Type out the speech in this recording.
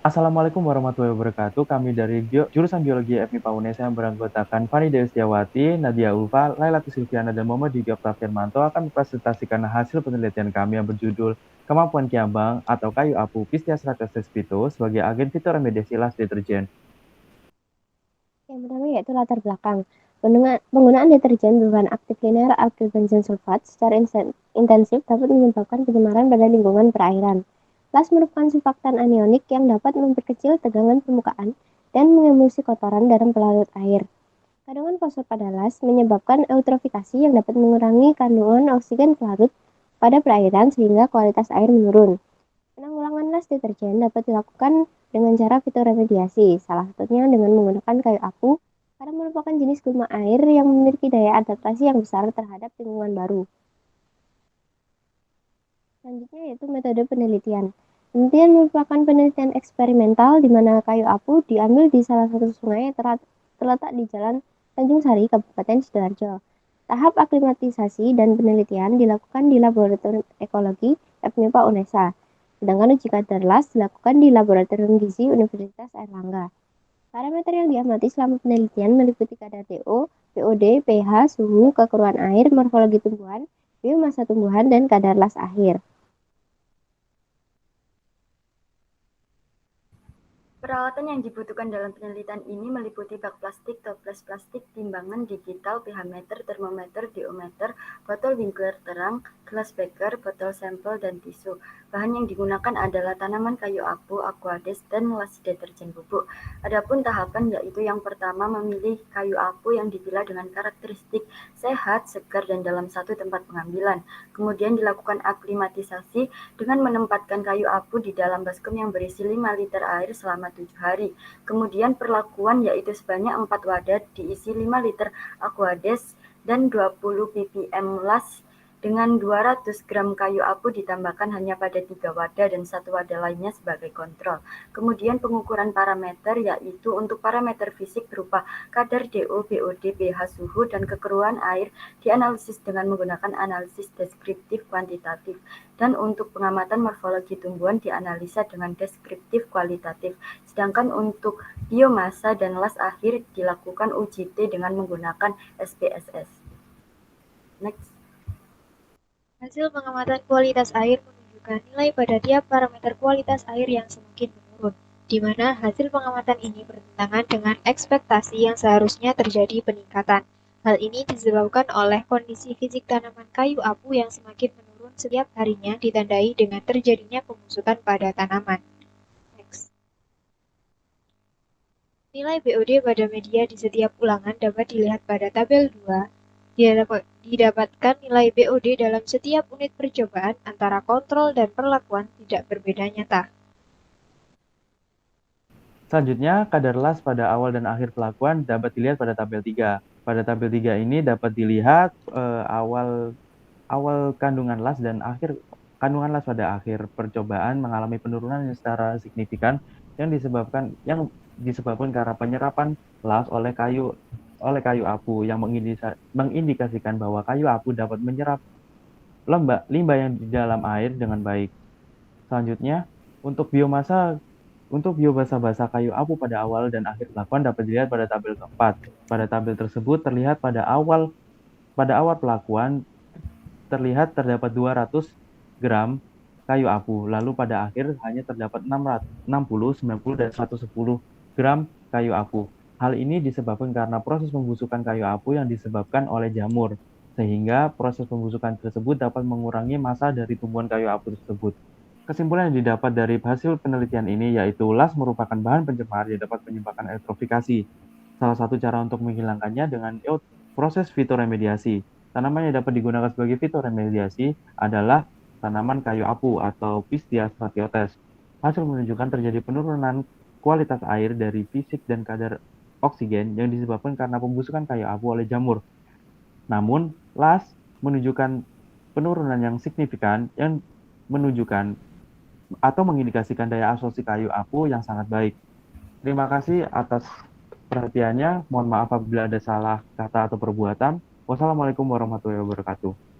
Assalamualaikum warahmatullahi wabarakatuh. Kami dari jurusan Biologi FMIPA UNES yang beranggotakan Fani Destiawati, Nadia Ulfa, Lailati Silviana, dan Muhammad Dika Prafirmanto akan mempresentasikan hasil penelitian kami yang berjudul Kemampuan Kiambang atau Kayu Apu Pistia Stratastis Pito sebagai agen fitoremediasi las deterjen. Yang pertama yaitu latar belakang. Penggunaan deterjen berbahan aktif linear alkyl benzen sulfat secara intensif dapat menyebabkan pencemaran pada lingkungan perairan. Las merupakan surfaktan anionik yang dapat memperkecil tegangan permukaan dan mengemulsi kotoran dalam pelarut air. Kandungan fosfor pada las menyebabkan eutrofikasi yang dapat mengurangi kandungan oksigen pelarut pada perairan sehingga kualitas air menurun. Penanggulangan las deterjen dapat dilakukan dengan cara fitoremediasi, salah satunya dengan menggunakan kayu apu, karena merupakan jenis gulma air yang memiliki daya adaptasi yang besar terhadap lingkungan baru. Selanjutnya yaitu metode penelitian. Penelitian merupakan penelitian eksperimental di mana kayu apu diambil di salah satu sungai yang terletak di Jalan Tanjung Sari, Kabupaten Sidoarjo. Tahap aklimatisasi dan penelitian dilakukan di Laboratorium Ekologi FMIPA UNESA, sedangkan uji kadar las dilakukan di Laboratorium Gizi Universitas Airlangga. Parameter yang diamati selama penelitian meliputi kadar DO, POD, pH, suhu, kekeruan air, morfologi tumbuhan, biomasa tumbuhan, dan kadar las akhir. Peralatan yang dibutuhkan dalam penelitian ini meliputi bak plastik, toples plastik, timbangan digital, pH meter, termometer, diometer, botol Winkler terang, gelas beker, botol sampel, dan tisu. Bahan yang digunakan adalah tanaman kayu apu, aquades, dan las deterjen bubuk. Adapun tahapan yaitu yang pertama memilih kayu apu yang dipilah dengan karakteristik sehat, segar, dan dalam satu tempat pengambilan. Kemudian dilakukan aklimatisasi dengan menempatkan kayu apu di dalam baskom yang berisi 5 liter air selama 7 hari. Kemudian perlakuan yaitu sebanyak 4 wadah diisi 5 liter aquades dan 20 ppm las dengan 200 gram kayu apu ditambahkan hanya pada 3 wadah dan 1 wadah lainnya sebagai kontrol. Kemudian pengukuran parameter yaitu untuk parameter fisik berupa kadar DO, BOD, pH, suhu, dan kekeruan air dianalisis dengan menggunakan analisis deskriptif kuantitatif. Dan untuk pengamatan morfologi tumbuhan dianalisa dengan deskriptif kualitatif. Sedangkan untuk biomasa dan las akhir dilakukan uji T dengan menggunakan SPSS. Next. Hasil pengamatan kualitas air menunjukkan nilai pada tiap parameter kualitas air yang semakin menurun, di mana hasil pengamatan ini bertentangan dengan ekspektasi yang seharusnya terjadi peningkatan. Hal ini disebabkan oleh kondisi fisik tanaman kayu apu yang semakin menurun setiap harinya ditandai dengan terjadinya pembusukan pada tanaman. Next. Nilai BOD pada media di setiap ulangan dapat dilihat pada tabel 2. Didapatkan nilai BOD dalam setiap unit percobaan antara kontrol dan perlakuan tidak berbeda nyata. Selanjutnya, kadar las pada awal dan akhir pelakuan dapat dilihat pada tabel 3. Pada tabel 3 ini dapat dilihat awal kandungan las dan akhir kandungan las pada akhir percobaan mengalami penurunan yang secara signifikan yang disebabkan karena penyerapan las oleh kayu apu yang mengindikasikan bahwa kayu apu dapat menyerap limbah yang di dalam air dengan baik. Selanjutnya, untuk biomasa basah kayu apu pada awal dan akhir pelakuan dapat dilihat pada tabel keempat. Pada tabel tersebut terlihat pada awal pelakuan terlihat terdapat 200 gram kayu apu, lalu pada akhir hanya terdapat 60, 90, dan 110 gram kayu apu. Hal ini disebabkan karena proses pembusukan kayu apu yang disebabkan oleh jamur, sehingga proses pembusukan tersebut dapat mengurangi massa dari tumbuhan kayu apu tersebut. Kesimpulan yang didapat dari hasil penelitian ini yaitu las merupakan bahan pencemar yang dapat menyebabkan eutrofikasi. Salah satu cara untuk menghilangkannya dengan proses fitoremediasi. Tanaman yang dapat digunakan sebagai fitoremediasi adalah tanaman kayu apu atau Pistia stratiotes. Hasil menunjukkan terjadi penurunan kualitas air dari fisik dan kadar oksigen yang disebabkan karena pembusukan kayu apu oleh jamur. Namun, las menunjukkan penurunan yang signifikan yang menunjukkan atau mengindikasikan daya absorpsi kayu apu yang sangat baik. Terima kasih atas perhatiannya. Mohon maaf apabila ada salah kata atau perbuatan. Wassalamualaikum warahmatullahi wabarakatuh.